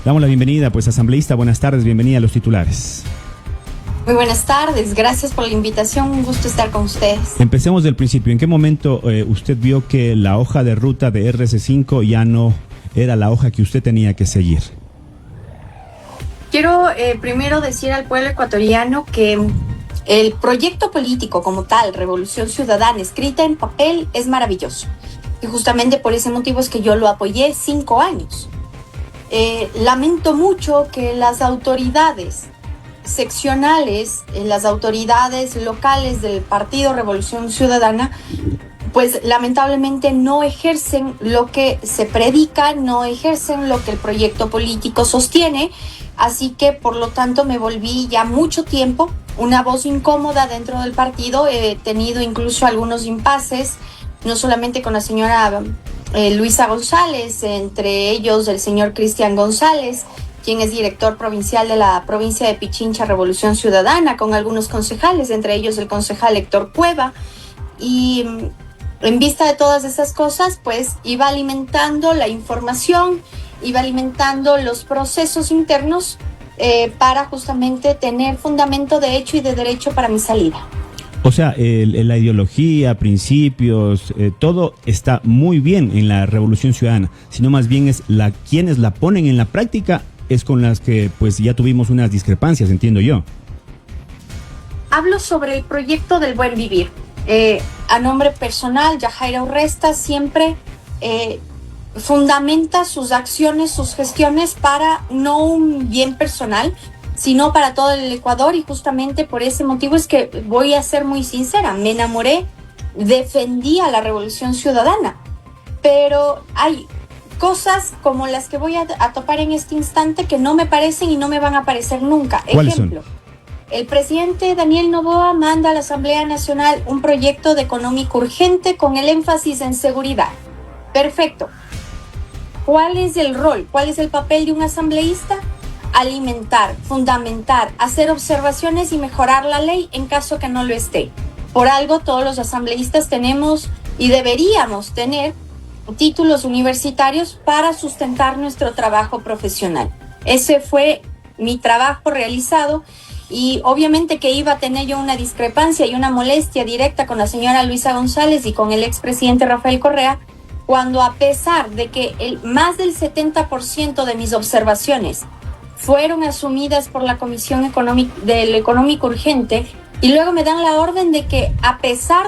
Damos la bienvenida, pues, asambleísta. Buenas tardes, bienvenida a Los Titulares. Muy buenas tardes, gracias por la invitación, un gusto estar con ustedes. Empecemos del principio. ¿En qué momento usted vio que la hoja de ruta de RC5 ya no era la hoja que usted tenía que seguir? Quiero primero decir al pueblo ecuatoriano que el proyecto político como tal, Revolución Ciudadana, escrita en papel, es maravilloso. Y justamente por ese motivo es que yo lo apoyé 5 años. Lamento mucho que las autoridades seccionales, las autoridades locales del Partido Revolución Ciudadana, pues lamentablemente no ejercen lo que se predica, no ejercen lo que el proyecto político sostiene, así que por lo tanto me volví ya mucho tiempo una voz incómoda dentro del partido. He tenido incluso algunos impases, no solamente con la señora Luisa González, entre ellos el señor Cristian González, quien es director provincial de la provincia de Pichincha Revolución Ciudadana, con algunos concejales, entre ellos el concejal Héctor Cueva, y en vista de todas esas cosas, pues iba alimentando la información, iba alimentando los procesos internos para justamente tener fundamento de hecho y de derecho para mi salida. O sea, la ideología, principios, todo está muy bien en la Revolución Ciudadana, sino más bien es quienes la ponen en la práctica es con las que pues ya tuvimos unas discrepancias, entiendo yo. Hablo sobre el proyecto del buen vivir. A nombre personal, Yajaira Urresta siempre fundamenta sus acciones, sus gestiones para no un bien personal, sino para todo el Ecuador, y justamente por ese motivo es que voy a ser muy sincera, me enamoré, defendí a la Revolución Ciudadana, pero hay cosas como las que voy a topar en este instante que no me parecen y no me van a parecer nunca. ¿Cuáles Ejemplo, son? el presidente Daniel Noboa manda a la Asamblea Nacional un proyecto de económico urgente con el énfasis en seguridad. Perfecto. ¿Cuál es el rol? ¿Cuál es el papel de un asambleísta? Alimentar, fundamentar, hacer observaciones y mejorar la ley en caso que no lo esté. Por algo todos los asambleístas tenemos y deberíamos tener títulos universitarios para sustentar nuestro trabajo profesional. Ese fue mi trabajo realizado, y obviamente que iba a tener yo una discrepancia y una molestia directa con la señora Luisa González y con el expresidente Rafael Correa, cuando a pesar de que más del 70% de mis observaciones fueron asumidas por la Comisión del Económico Urgente, y luego me dan la orden de que a pesar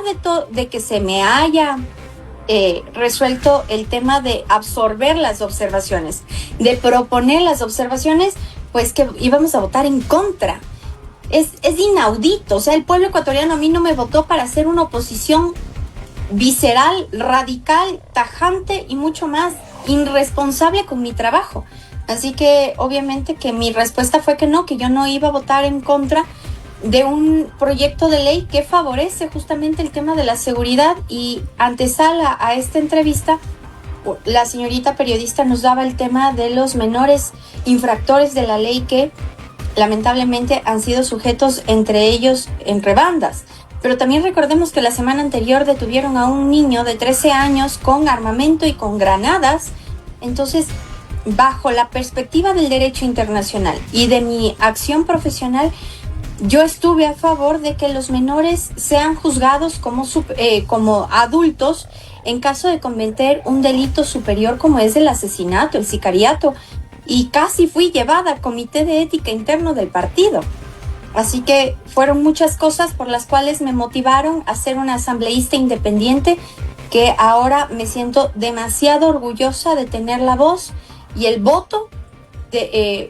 de que se me haya resuelto el tema de absorber las observaciones, de proponer las observaciones, pues que íbamos a votar en contra. Es inaudito. O sea, el pueblo ecuatoriano a mí no me votó para hacer una oposición visceral, radical, tajante y mucho más irresponsable con mi trabajo. Así que obviamente que mi respuesta fue que no, que yo no iba a votar en contra de un proyecto de ley que favorece justamente el tema de la seguridad. Y antesala a esta entrevista, la señorita periodista nos daba el tema de los menores infractores de la ley que lamentablemente han sido sujetos entre ellos entre bandas. Pero también recordemos que la semana anterior detuvieron a un niño de 13 años con armamento y con granadas. Entonces, bajo la perspectiva del derecho internacional y de mi acción profesional, yo estuve a favor de que los menores sean juzgados como adultos en caso de cometer un delito superior como es el asesinato, el sicariato, y casi fui llevada al comité de ética interno del partido. Así que fueron muchas cosas por las cuales me motivaron a ser una asambleísta independiente, que ahora me siento demasiado orgullosa de tener la voz y el voto,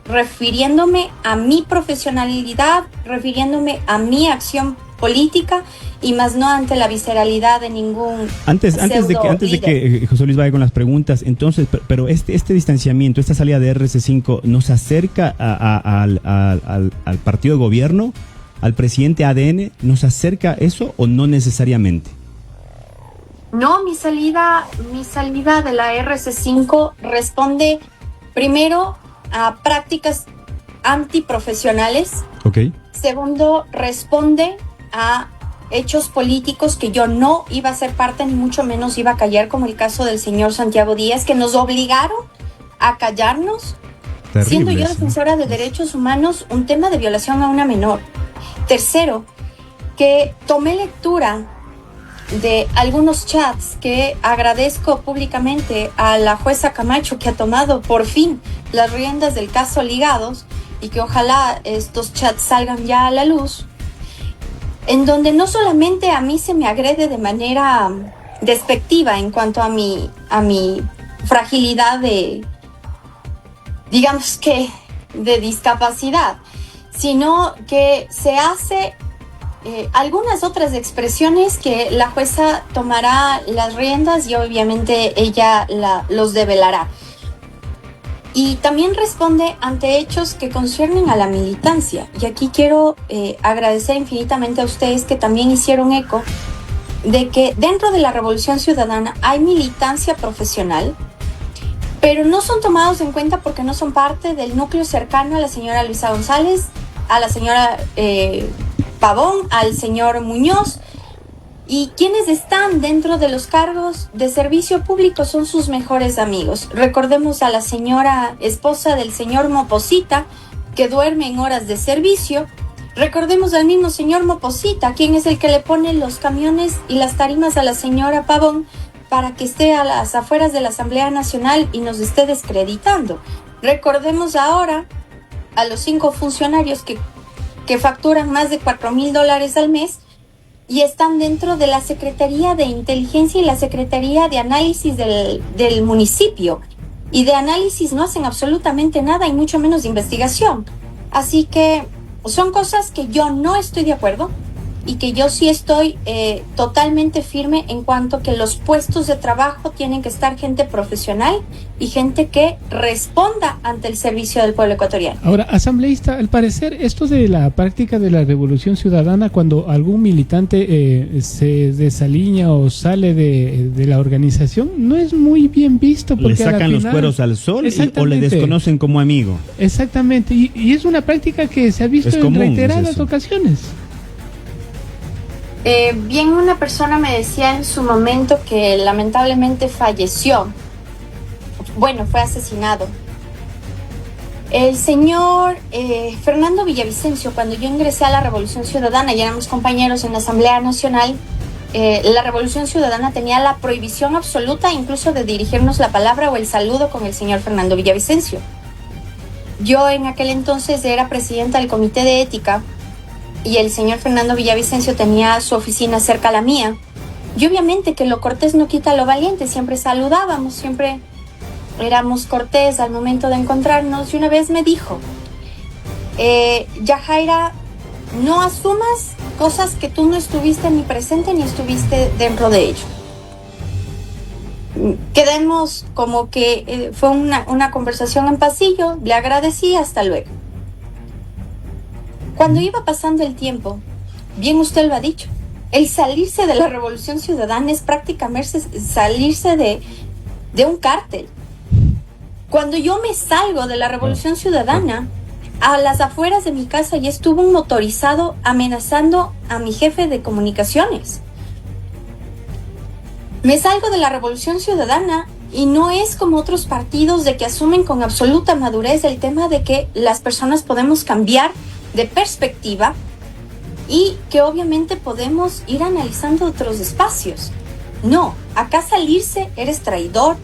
refiriéndome a mi profesionalidad, refiriéndome a mi acción política, y más no ante la visceralidad de ningún antes de que José Luis vaya con las preguntas. Entonces, pero este distanciamiento, esta salida de RC5 nos acerca al partido de gobierno, al presidente ADN, ¿nos acerca eso o no necesariamente? No, mi salida de la RC5 responde primero a prácticas antiprofesionales. Okay. Segundo, responde a hechos políticos que yo no iba a ser parte, ni mucho menos iba a callar, como el caso del señor Santiago Díaz, que nos obligaron a callarnos Terrible siendo yo eso, defensora de derechos humanos, un tema de violación a una menor. Tercero, que tomé lectura de algunos chats que agradezco públicamente a la jueza Camacho, que ha tomado por fin las riendas del caso Ligados, y que ojalá estos chats salgan ya a la luz, en donde no solamente a mí se me agrede de manera despectiva en cuanto a mi fragilidad de discapacidad, sino que se hace algunas otras expresiones que la jueza tomará las riendas y obviamente ella los develará. Y también responde ante hechos que conciernen a la militancia. Y aquí quiero agradecer infinitamente a ustedes que también hicieron eco de que dentro de la Revolución Ciudadana hay militancia profesional, pero no son tomados en cuenta porque no son parte del núcleo cercano a la señora Luisa González, a la señora Pavón, al señor Muñoz, y quienes están dentro de los cargos de servicio público son sus mejores amigos. Recordemos a la señora esposa del señor Moposita, que duerme en horas de servicio. Recordemos al mismo señor Moposita, quien es el que le pone los camiones y las tarimas a la señora Pavón para que esté a las afueras de la Asamblea Nacional y nos esté descreditando. Recordemos ahora a los 5 funcionarios que facturan más de $4,000 al mes y están dentro de la Secretaría de Inteligencia y la Secretaría de Análisis del municipio. Y de análisis no hacen absolutamente nada y mucho menos de investigación. Así que son cosas que yo no estoy de acuerdo y que yo sí estoy totalmente firme en cuanto que los puestos de trabajo tienen que estar gente profesional y gente que responda ante el servicio del pueblo ecuatoriano. Ahora, asambleísta, al parecer esto de la práctica de la Revolución Ciudadana, cuando algún militante se desalinea o sale de la organización, no es muy bien visto. Porque le sacan los cueros al sol o le desconocen como amigo. Exactamente, y es una práctica que se ha visto en reiteradas ocasiones. Bien, una persona me decía en su momento que lamentablemente falleció. Bueno, fue asesinado. El señor Fernando Villavicencio, cuando yo ingresé a la Revolución Ciudadana y éramos compañeros en la Asamblea Nacional, la Revolución Ciudadana tenía la prohibición absoluta incluso de dirigirnos la palabra o el saludo con el señor Fernando Villavicencio. Yo en aquel entonces era presidenta del Comité de Ética y el señor Fernando Villavicencio tenía su oficina cerca a la mía. Y obviamente que lo cortés no quita lo valiente, siempre saludábamos, siempre éramos cortés al momento de encontrarnos. Y una vez me dijo, Yajaira, no asumas cosas que tú no estuviste ni presente ni estuviste dentro de ello. Quedemos como que fue una conversación en pasillo, le agradecí, hasta luego. Cuando iba pasando el tiempo, bien usted lo ha dicho, el salirse de la Revolución Ciudadana es prácticamente salirse de un cártel. Cuando yo me salgo de la Revolución Ciudadana, a las afueras de mi casa ya estuvo un motorizado amenazando a mi jefe de comunicaciones. Me salgo de la Revolución Ciudadana y no es como otros partidos de que asumen con absoluta madurez el tema de que las personas podemos cambiar de perspectiva y que obviamente podemos ir analizando otros espacios. No, acá salirse eres traidor,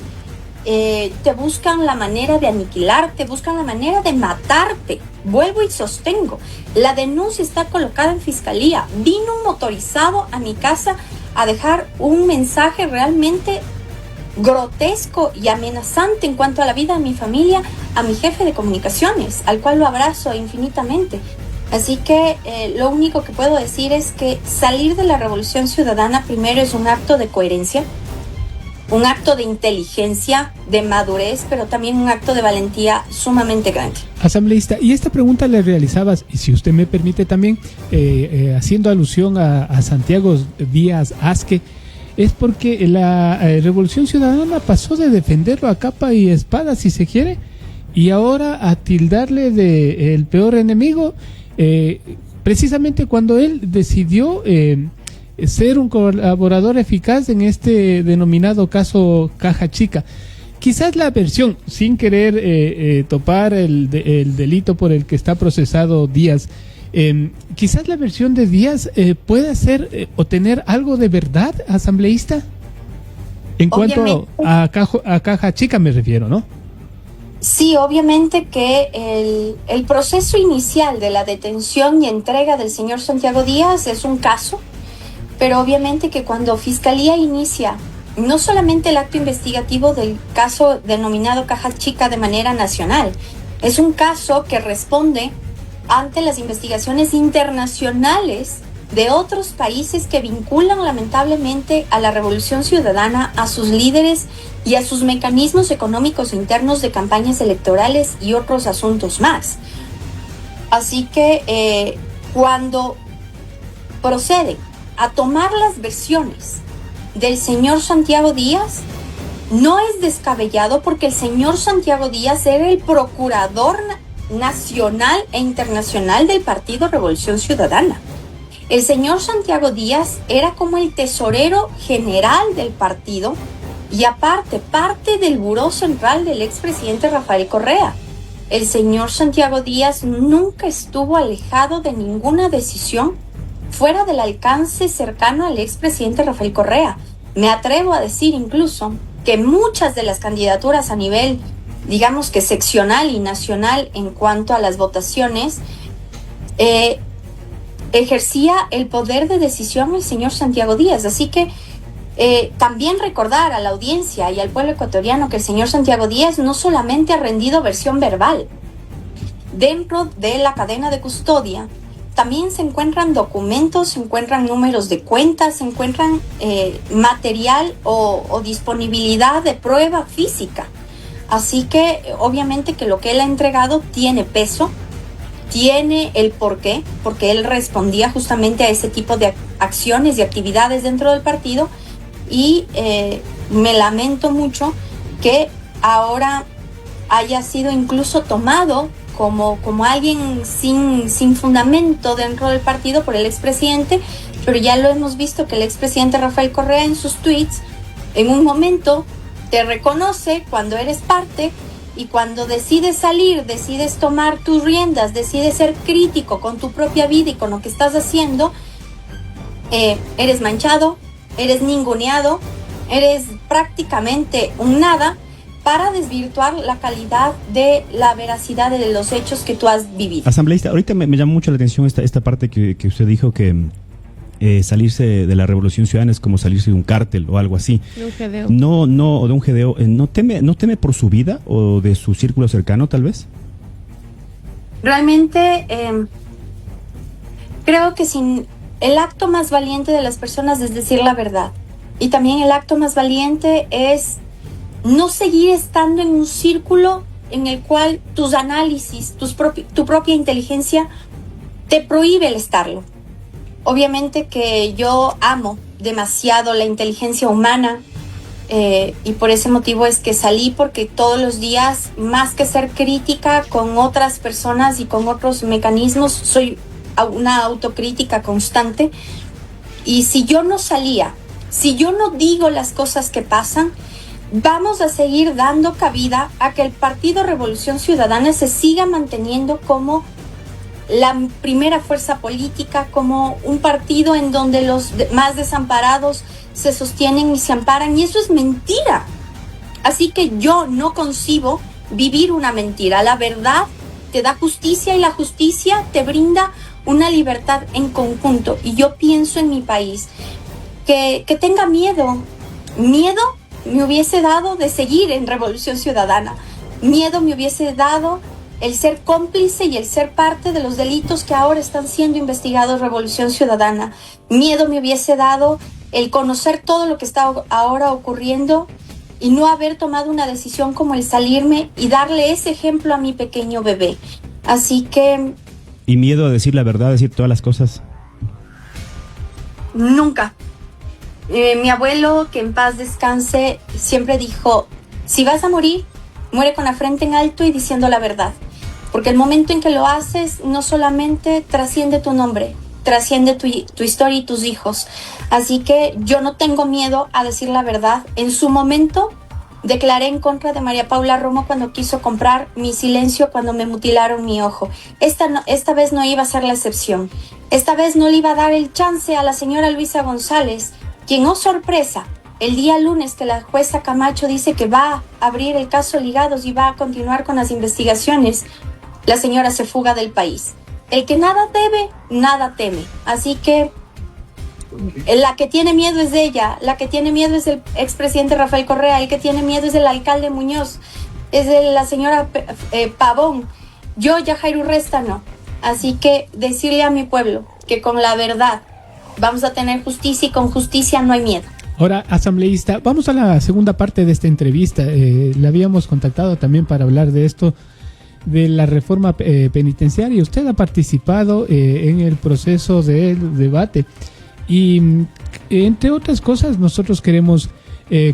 te buscan la manera de aniquilarte, buscan la manera de matarte. Vuelvo y sostengo, la denuncia está colocada en fiscalía. Vino un motorizado a mi casa a dejar un mensaje realmente grotesco y amenazante en cuanto a la vida de mi familia, a mi jefe de comunicaciones, al cual lo abrazo infinitamente. Así que lo único que puedo decir es que salir de la Revolución Ciudadana primero es un acto de coherencia, un acto de inteligencia, de madurez, pero también un acto de valentía sumamente grande. Asambleísta, y esta pregunta le realizabas, y si usted me permite también, haciendo alusión a Santiago Díaz Asque, es porque la Revolución Ciudadana pasó de defenderlo a capa y espada, si se quiere, y ahora a tildarle de el peor enemigo, precisamente cuando él decidió ser un colaborador eficaz en este denominado caso Caja Chica. quizás la versión, sin querer topar el delito por el que está procesado Díaz, quizás la versión de Díaz pueda ser o tener algo de verdad, asambleísta, en cuanto a Caja Chica me refiero, ¿no? Sí, obviamente que el proceso inicial de la detención y entrega del señor Santiago Díaz es un caso, pero obviamente que cuando Fiscalía inicia no solamente el acto investigativo del caso denominado Caja Chica de manera nacional, es un caso que responde ante las investigaciones internacionales de otros países que vinculan lamentablemente a la Revolución Ciudadana, a sus líderes y a sus mecanismos económicos internos de campañas electorales y otros asuntos más. Así que cuando proceden a tomar las versiones del señor Santiago Díaz, no es descabellado porque el señor Santiago Díaz era el procurador nacional e internacional del Partido Revolución Ciudadana. El señor Santiago Díaz era como el tesorero general del partido y aparte parte del buró central del expresidente Rafael Correa. El señor Santiago Díaz nunca estuvo alejado de ninguna decisión fuera del alcance cercano al expresidente Rafael Correa. Me atrevo a decir incluso que muchas de las candidaturas a nivel, digamos que seccional y nacional en cuanto a las votaciones, ejercía el poder de decisión el señor Santiago Díaz. Así que también recordar a la audiencia y al pueblo ecuatoriano que el señor Santiago Díaz no solamente ha rendido versión verbal. Dentro de la cadena de custodia también se encuentran documentos, se encuentran números de cuentas, se encuentran material o disponibilidad de prueba física. Así que obviamente que lo que él ha entregado tiene peso, tiene el porqué, porque él respondía justamente a ese tipo de acciones y actividades dentro del partido, y me lamento mucho que ahora haya sido incluso tomado como alguien sin fundamento dentro del partido por el expresidente, pero ya lo hemos visto que el expresidente Rafael Correa en sus tweets, en un momento te reconoce cuando eres parte, y cuando decides salir, decides tomar tus riendas, decides ser crítico con tu propia vida y con lo que estás haciendo, eres manchado, eres ninguneado, eres prácticamente un nada para desvirtuar la calidad de la veracidad de los hechos que tú has vivido. Asambleísta, ahorita me llamó mucho la atención esta parte que usted dijo que salirse de la Revolución Ciudadana es como salirse de un cártel o algo así. De un gedeo. No, de un gedeo. ¿No teme por su vida o de su círculo cercano, tal vez? Realmente creo que el acto más valiente de las personas es decir la verdad. Y también el acto más valiente es no seguir estando en un círculo en el cual tus análisis, tu propia inteligencia te prohíbe el estarlo. Obviamente que yo amo demasiado la inteligencia humana y por ese motivo es que salí, porque todos los días, más que ser crítica con otras personas y con otros mecanismos, soy una autocrítica constante. Y si yo no salía, si yo no digo las cosas que pasan, vamos a seguir dando cabida a que el Partido Revolución Ciudadana se siga manteniendo como la primera fuerza política, como un partido en donde los más desamparados se sostienen y se amparan, y eso es mentira. Así que yo no concibo vivir una mentira. La verdad te da justicia y la justicia te brinda una libertad en conjunto. Y yo pienso en mi país que tenga miedo. Miedo me hubiese dado de seguir en Revolución Ciudadana. Miedo me hubiese dado el ser cómplice y el ser parte de los delitos que ahora están siendo investigados en Revolución Ciudadana. Miedo me hubiese dado el conocer todo lo que está ahora ocurriendo y no haber tomado una decisión como el salirme y darle ese ejemplo a mi pequeño bebé. Así que... ¿Y miedo a decir la verdad, decir todas las cosas? Nunca. Mi abuelo, que en paz descanse, siempre dijo, si vas a morir, muere con la frente en alto y diciendo la verdad. Porque el momento en que lo haces, no solamente trasciende tu nombre, trasciende tu historia y tus hijos. Así que yo no tengo miedo a decir la verdad en su momento Declaré en contra de María Paula Romo cuando quiso comprar mi silencio cuando me mutilaron mi ojo. Esta vez no iba a ser la excepción. Esta vez no le iba a dar el chance a la señora Luisa González, quien, oh sorpresa, el día lunes que la jueza Camacho dice que va a abrir el caso Ligados y va a continuar con las investigaciones, la señora se fuga del país. El que nada debe, nada teme. Así que la que tiene miedo es ella, la que tiene miedo es el expresidente Rafael Correa, el que tiene miedo es el alcalde Muñoz, es la señora Pavón. Yo, Yajaira Urresta, no. Así que decirle a mi pueblo que con la verdad vamos a tener justicia y con justicia no hay miedo. Ahora, asambleísta, vamos a la segunda parte de esta entrevista. Le habíamos contactado también para hablar de esto, de la reforma penitenciaria. Usted ha participado en el proceso del debate y, entre otras cosas, nosotros queremos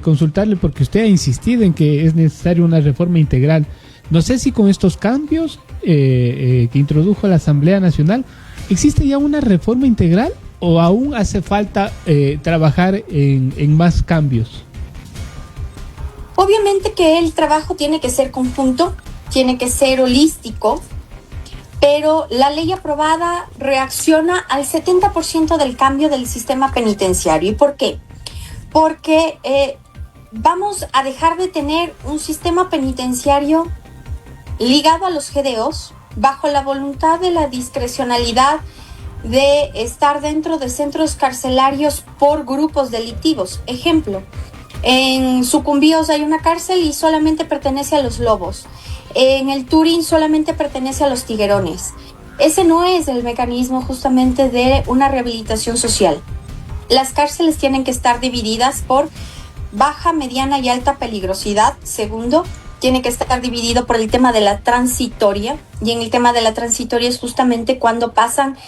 consultarle porque usted ha insistido en que es necesaria una reforma integral. No sé si con estos cambios que introdujo la Asamblea Nacional, ¿existe ya una reforma integral o aún hace falta trabajar en más cambios? Obviamente que el trabajo tiene que ser conjunto, tiene que ser holístico, pero la ley aprobada reacciona al 70% del cambio del sistema penitenciario. ¿Y por qué? Porque vamos a dejar de tener un sistema penitenciario ligado a los GDOs, bajo la voluntad de la discrecionalidad de estar dentro de centros carcelarios por grupos delictivos. Ejemplo, en Sucumbíos hay una cárcel y solamente pertenece a los lobos. En el Turín solamente pertenece a los tiguerones. Ese no es el mecanismo justamente de una rehabilitación social. Las cárceles tienen que estar divididas por baja, mediana y alta peligrosidad. Segundo, tiene que estar dividido por el tema de la transitoria, y en el tema de la transitoria es justamente cuando pasan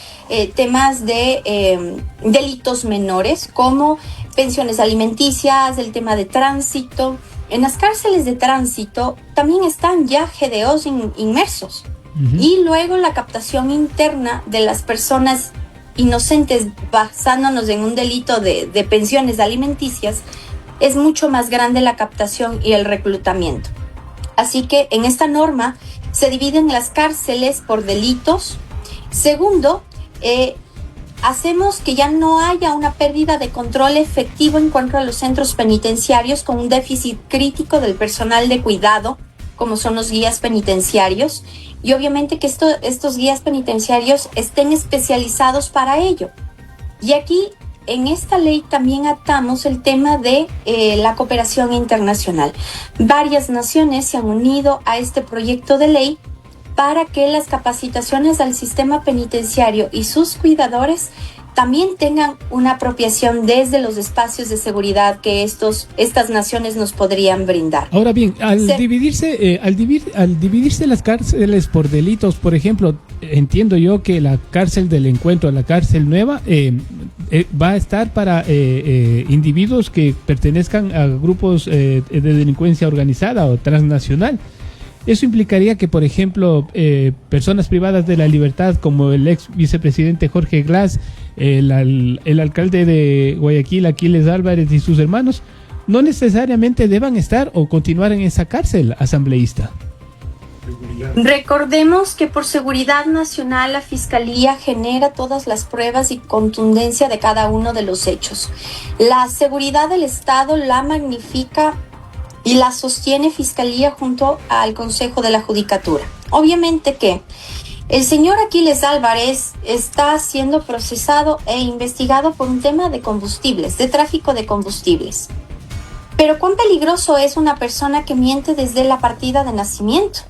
temas de delitos menores como pensiones alimenticias, el tema de tránsito. En las cárceles de tránsito también están ya GDOs inmersos. Uh-huh. Y luego la captación interna de las personas inocentes basándonos en un delito de pensiones alimenticias, es mucho más grande la captación y el reclutamiento. Así que en esta norma se dividen las cárceles por delitos. Segundo, hacemos que ya no haya una pérdida de control efectivo en cuanto a los centros penitenciarios con un déficit crítico del personal de cuidado, como son los guías penitenciarios, y obviamente que estos guías penitenciarios estén especializados para ello. Y aquí, en esta ley también atamos el tema de la cooperación internacional. Varias naciones se han unido a este proyecto de ley para que las capacitaciones al sistema penitenciario y sus cuidadores también tengan una apropiación desde los espacios de seguridad que estas naciones nos podrían brindar. Ahora bien, al dividirse las cárceles por delitos, por ejemplo, entiendo yo que la cárcel del Encuentro, la cárcel nueva, va a estar para individuos que pertenezcan a grupos de delincuencia organizada o transnacional. Eso implicaría que, por ejemplo, personas privadas de la libertad, como el ex vicepresidente Jorge Glass, el alcalde de Guayaquil, Aquiles Álvarez y sus hermanos, no necesariamente deban estar o continuar en esa cárcel, asambleísta. Recordemos que por seguridad nacional la Fiscalía genera todas las pruebas y contundencia de cada uno de los hechos. La seguridad del Estado la magnifica y la sostiene Fiscalía junto al Consejo de la Judicatura. Obviamente que el señor Aquiles Álvarez está siendo procesado e investigado por un tema de combustibles, de tráfico de combustibles. Pero ¿cuán peligroso es una persona que miente desde la partida de nacimiento?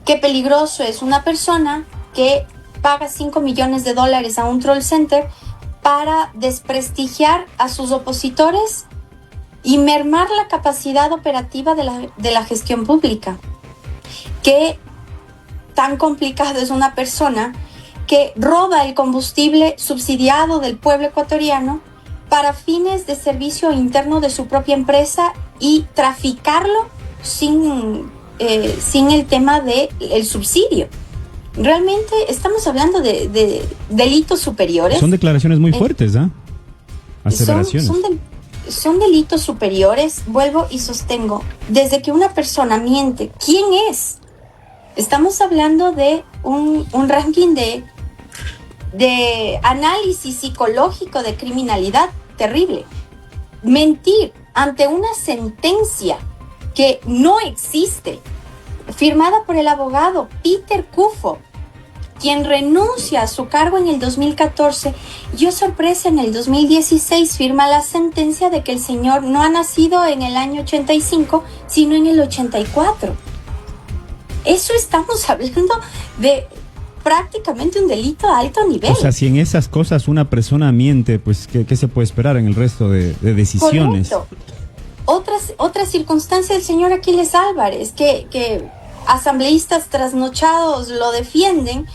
Qué peligroso es una persona que paga $5 millones a un troll center para desprestigiar a sus opositores y mermar la capacidad operativa de la gestión pública. Qué tan complicado es una persona que roba el combustible subsidiado del pueblo ecuatoriano para fines de servicio interno de su propia empresa y traficarlo sin el tema del subsidio. Realmente estamos hablando de delitos superiores. Son declaraciones muy fuertes, ¿ah? Aseveraciones. son delitos superiores, vuelvo y sostengo, desde que una persona miente, ¿quién es? Estamos hablando de un ranking de análisis psicológico de criminalidad terrible. Mentir ante una sentencia que no existe, firmada por el abogado Peter Cufo, quien renuncia a su cargo en el 2014, y oh sorpresa, en el 2016 firma la sentencia de que el señor no ha nacido en el año 85, sino en el 84. Eso estamos hablando de prácticamente un delito a alto nivel. O sea, si en esas cosas una persona miente, pues ¿qué se puede esperar en el resto de decisiones? Correcto. Otra circunstancia del señor Aquiles Álvarez, que asambleístas trasnochados lo defienden.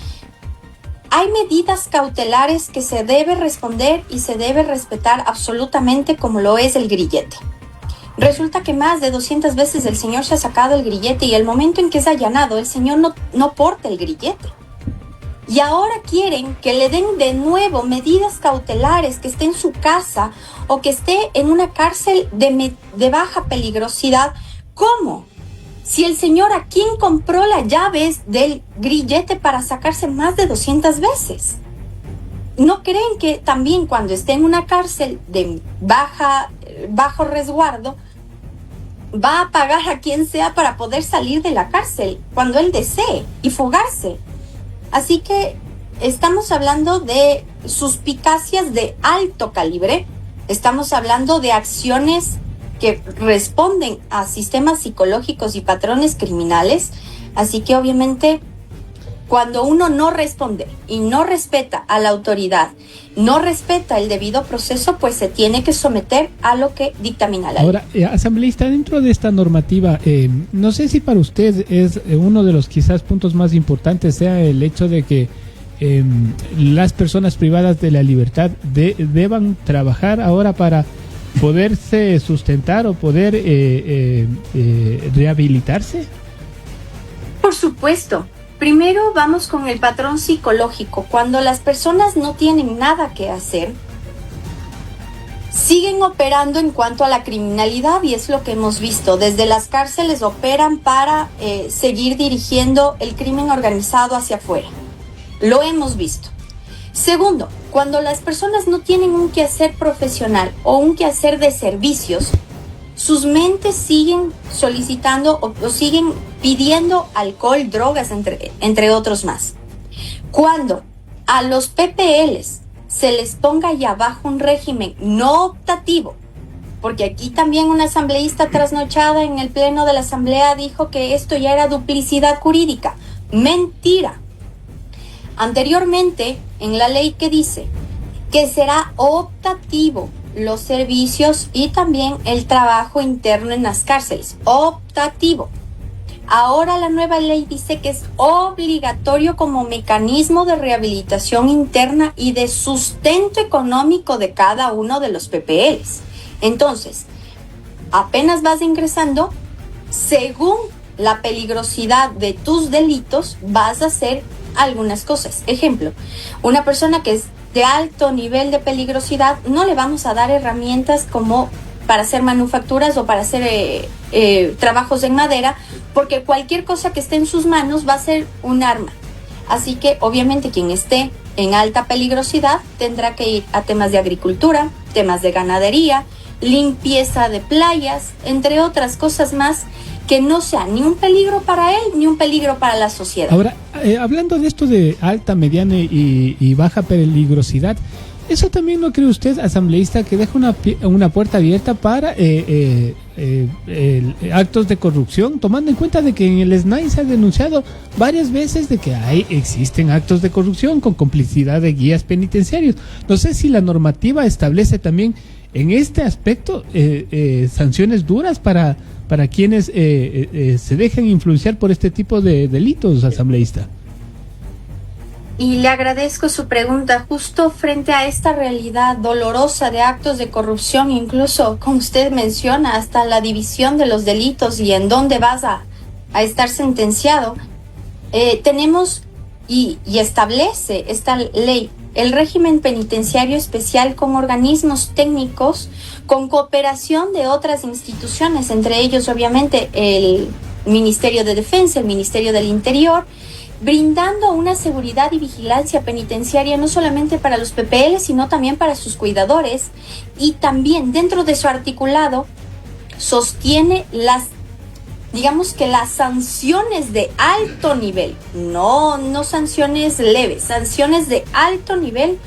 Hay medidas cautelares que se debe responder y se debe respetar absolutamente, como lo es el grillete. Resulta que más de 200 veces el señor se ha sacado el grillete, y el momento en que es allanado, el señor no porta el grillete. Y ahora quieren que le den de nuevo medidas cautelares, que esté en su casa o que esté en una cárcel de baja peligrosidad. ¿Cómo? Si el señor a quien compró las llaves del grillete para sacarse más de 200 veces. ¿No creen que también cuando esté en una cárcel de bajo resguardo, va a pagar a quien sea para poder salir de la cárcel cuando él desee y fugarse? Así que estamos hablando de suspicacias de alto calibre, estamos hablando de acciones que responden a sistemas psicológicos y patrones criminales. Así que obviamente cuando uno no responde y no respeta a la autoridad, no respeta el debido proceso, pues se tiene que someter a lo que dictamina la ley. Ahora, asambleísta, dentro de esta normativa, no sé si para usted es uno de los quizás puntos más importantes sea el hecho de que las personas privadas de la libertad deban trabajar ahora para poderse sustentar o poder rehabilitarse. Por supuesto. Primero vamos con el patrón psicológico. Cuando las personas no tienen nada que hacer, siguen operando en cuanto a la criminalidad, y es lo que hemos visto. Desde las cárceles operan para seguir dirigiendo el crimen organizado hacia afuera. Lo hemos visto. Segundo, cuando las personas no tienen un quehacer profesional o un quehacer de servicios, sus mentes siguen solicitando o siguen pidiendo alcohol, drogas, entre otros más. Cuando a los PPLs se les ponga ya bajo un régimen no optativo, porque aquí también una asambleísta trasnochada en el pleno de la asamblea dijo que esto ya era duplicidad jurídica. Mentira. Anteriormente, en la ley que dice que será optativo los servicios y también el trabajo interno en las cárceles. Optativo. Ahora la nueva ley dice que es obligatorio como mecanismo de rehabilitación interna y de sustento económico de cada uno de los PPLs. Entonces, apenas vas ingresando, según la peligrosidad de tus delitos, vas a hacer algunas cosas. Ejemplo, una persona que es de alto nivel de peligrosidad, no le vamos a dar herramientas como para hacer manufacturas o para hacer trabajos en madera, porque cualquier cosa que esté en sus manos va a ser un arma. Así que obviamente quien esté en alta peligrosidad tendrá que ir a temas de agricultura, temas de ganadería, limpieza de playas, entre otras cosas más, que no sea ni un peligro para él ni un peligro para la sociedad. Ahora, hablando de esto de alta, mediana y baja peligrosidad, ¿eso también no cree usted, asambleísta, que deja una puerta abierta para actos de corrupción, tomando en cuenta de que en el SNAI se ha denunciado varias veces de que existen actos de corrupción con complicidad de guías penitenciarios? No sé si la normativa establece también en este aspecto sanciones duras para quienes se dejan influenciar por este tipo de delitos, asambleísta. Y le agradezco su pregunta. Justo frente a esta realidad dolorosa de actos de corrupción, incluso, como usted menciona, hasta la división de los delitos y en dónde vas a estar sentenciado, tenemos y establece esta ley el régimen penitenciario especial con organismos técnicos, con cooperación de otras instituciones, entre ellos obviamente el Ministerio de Defensa, el Ministerio del Interior, brindando una seguridad y vigilancia penitenciaria no solamente para los PPL, sino también para sus cuidadores, y también dentro de su articulado sostiene digamos que las sanciones de alto nivel, no sanciones leves, sanciones de alto nivel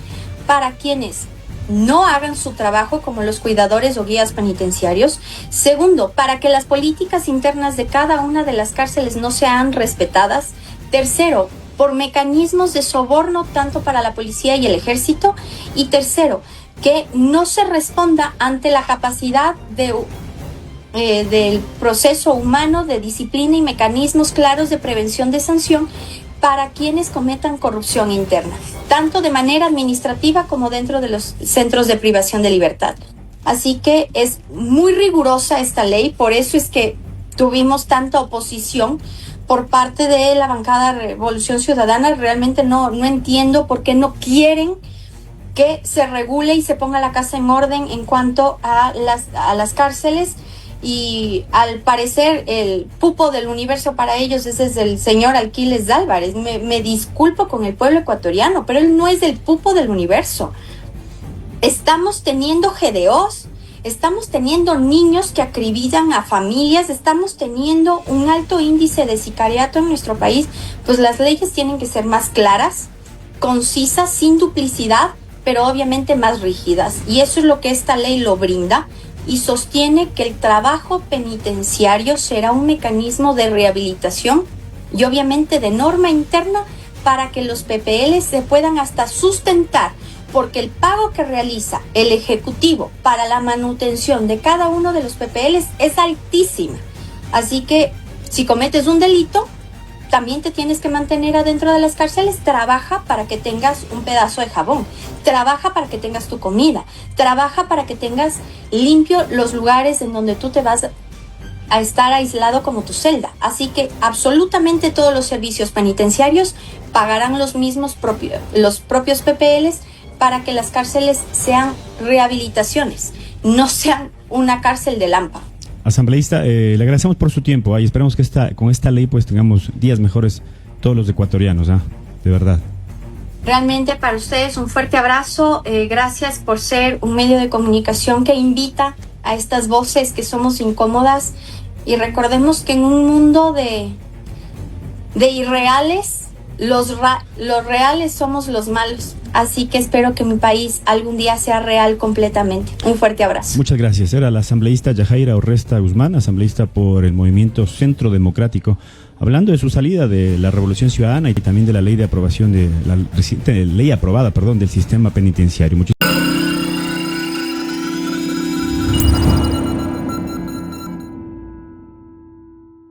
para quienes no hagan su trabajo como los cuidadores o guías penitenciarios. Segundo, para que las políticas internas de cada una de las cárceles no sean respetadas. Tercero, por mecanismos de soborno tanto para la policía y el ejército. Y tercero, que no se responda ante la capacidad del proceso humano de disciplina y mecanismos claros de prevención de sanción para quienes cometan corrupción interna, tanto de manera administrativa como dentro de los centros de privación de libertad. Así que es muy rigurosa esta ley, por eso es que tuvimos tanta oposición por parte de la bancada Revolución Ciudadana. Realmente no entiendo por qué no quieren que se regule y se ponga la casa en orden en cuanto a las cárceles. Y al parecer el pupo del universo para ellos ese es el señor Alquiles Álvarez. Me disculpo con el pueblo ecuatoriano, pero él no es del pupo del universo. Estamos teniendo GDOs, estamos teniendo niños que acribillan a familias, estamos teniendo un alto índice de sicariato en nuestro país. Pues las leyes tienen que ser más claras, concisas, sin duplicidad, pero obviamente más rígidas. Y eso es lo que esta ley lo brinda. Y sostiene que el trabajo penitenciario será un mecanismo de rehabilitación y obviamente de norma interna para que los PPL se puedan hasta sustentar, porque el pago que realiza el Ejecutivo para la manutención de cada uno de los PPL es altísima. Así que si cometes un delito, también te tienes que mantener adentro de las cárceles. Trabaja para que tengas un pedazo de jabón, trabaja para que tengas tu comida, trabaja para que tengas limpio los lugares en donde tú te vas a estar aislado como tu celda. Así que absolutamente todos los servicios penitenciarios pagarán los propios PPLs para que las cárceles sean rehabilitaciones, no sean una cárcel de Lampa. Asambleísta, le agradecemos por su tiempo y esperamos que con esta ley pues tengamos días mejores todos los ecuatorianos, de verdad. Realmente para ustedes un fuerte abrazo, gracias por ser un medio de comunicación que invita a estas voces que somos incómodas, y recordemos que en un mundo de irreales, los reales somos los malos. Así que espero que mi país algún día sea real completamente. Un fuerte abrazo. Muchas gracias. Era la asambleísta Yajaira Orresta Guzmán, asambleísta por el Movimiento Centro Democrático, hablando de su salida de la Revolución Ciudadana y también de la ley de aprobación de la reciente ley aprobada, del sistema penitenciario.